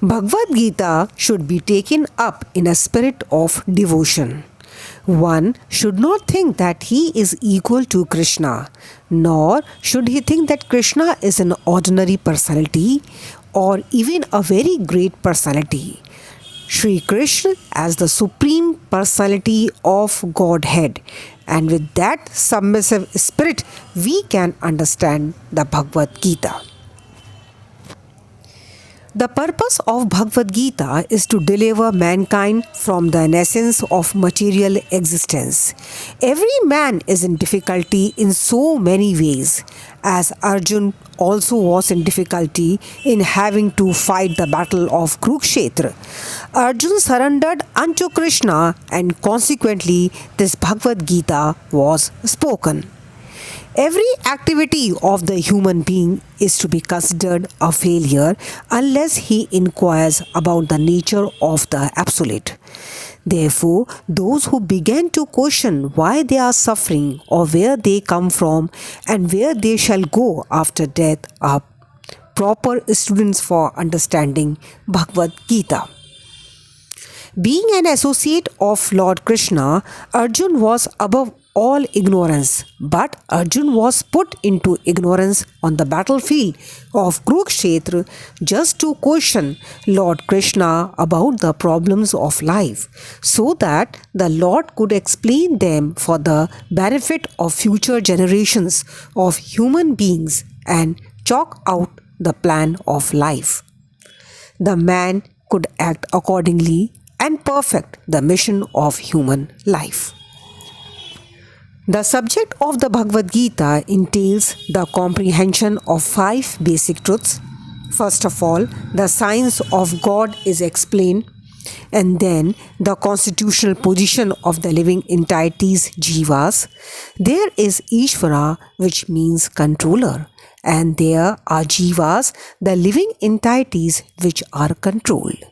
Bhagavad Gita should be taken up in a spirit of devotion. One should not think that he is equal to Krishna, nor should he think that Krishna is an ordinary personality or even a very great personality. Sri Krishna as the supreme personality of Godhead, and with that submissive spirit, we can understand the Bhagavad Gita. The purpose of Bhagavad Gita is to deliver mankind from the essence of material existence. Every man is in difficulty in so many ways, as Arjun also was in difficulty in having to fight the battle of Kurukshetra. Arjun surrendered unto Krishna, and consequently this Bhagavad Gita was spoken. Every activity of the human being is to be considered a failure unless he inquires about the nature of the Absolute. Therefore, those who begin to question why they are suffering or where they come from and where they shall go after death are proper students for understanding Bhagavad Gita. Being an associate of Lord Krishna, Arjun was above all ignorance, but Arjun was put into ignorance on the battlefield of Kurukshetra just to question Lord Krishna about the problems of life, so that the Lord could explain them for the benefit of future generations of human beings and chalk out the plan of life. The man could act accordingly and perfect the mission of human life. The subject of the Bhagavad Gita entails the comprehension of 5 basic truths. First of all, the science of God is explained, and then the constitutional position of the living entities, jivas. There is Ishvara, which means controller, and there are jivas, the living entities which are controlled.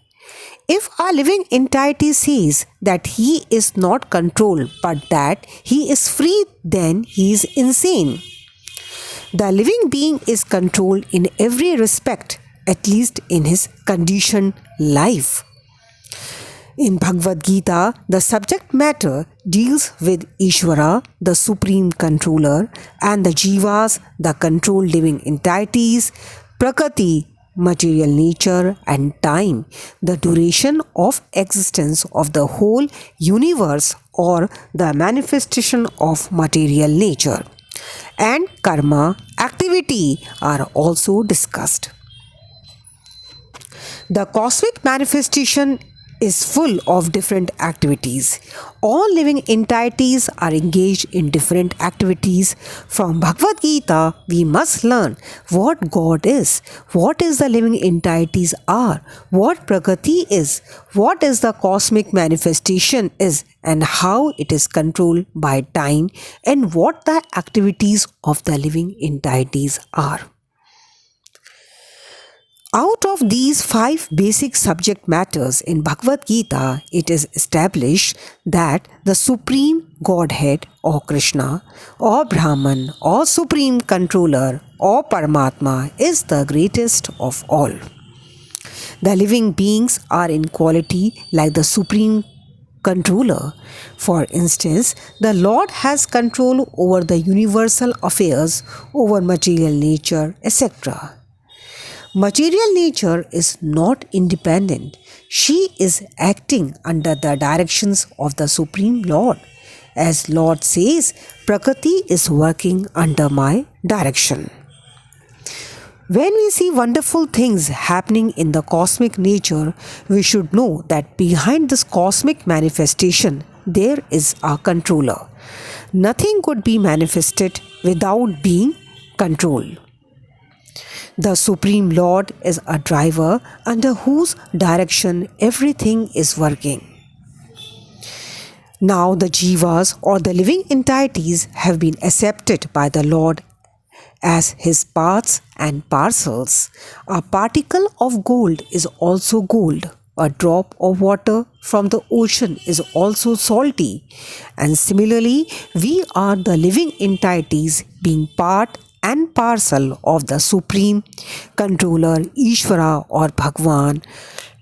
If a living entity says that he is not controlled but that he is free, then he is insane. The living being is controlled in every respect, at least in his conditioned life. In Bhagavad Gita, the subject matter deals with Ishvara, the supreme controller, and the jivas, the controlled living entities, Prakriti, material nature, and time, the duration of existence of the whole universe or the manifestation of material nature, and karma, activity, are also discussed. The cosmic manifestation is full of different activities. All living entities are engaged in different activities. From Bhagavad Gita, we must learn what God is, what is the living entities are, what Prakriti is, what is the cosmic manifestation is, and how it is controlled by time, and what the activities of the living entities are. Out of these 5 basic subject matters in Bhagavad Gita, it is established that the Supreme Godhead or Krishna or Brahman or Supreme Controller or Paramatma is the greatest of all. The living beings are in quality like the Supreme Controller. For instance, the Lord has control over the universal affairs, over material nature, etc. Material nature is not independent. She is acting under the directions of the Supreme Lord. As Lord says, Prakriti is working under my direction. When we see wonderful things happening in the cosmic nature, we should know that behind this cosmic manifestation, there is a controller. Nothing could be manifested without being controlled. The Supreme Lord is a driver under whose direction everything is working. Now the jivas or the living entities have been accepted by the Lord as his parts and parcels. A particle of gold is also gold. A drop of water from the ocean is also salty. And similarly, we are the living entities being part and parcel of the Supreme Controller, Ishvara or Bhagwan.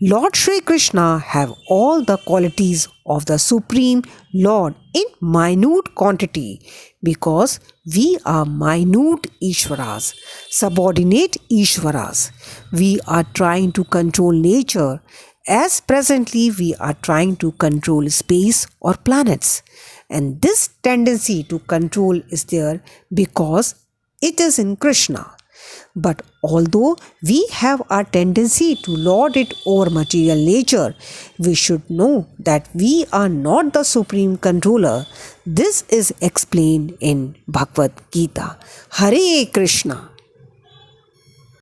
Lord Shri Krishna have all the qualities of the Supreme Lord in minute quantity because we are minute Ishwaras, subordinate Ishwaras. We are trying to control nature as presently we are trying to control space or planets. And this tendency to control is there because it is in Krishna. But although we have a tendency to lord it over material nature, we should know that we are not the supreme controller. This is explained in Bhagavad Gita. Hare Krishna.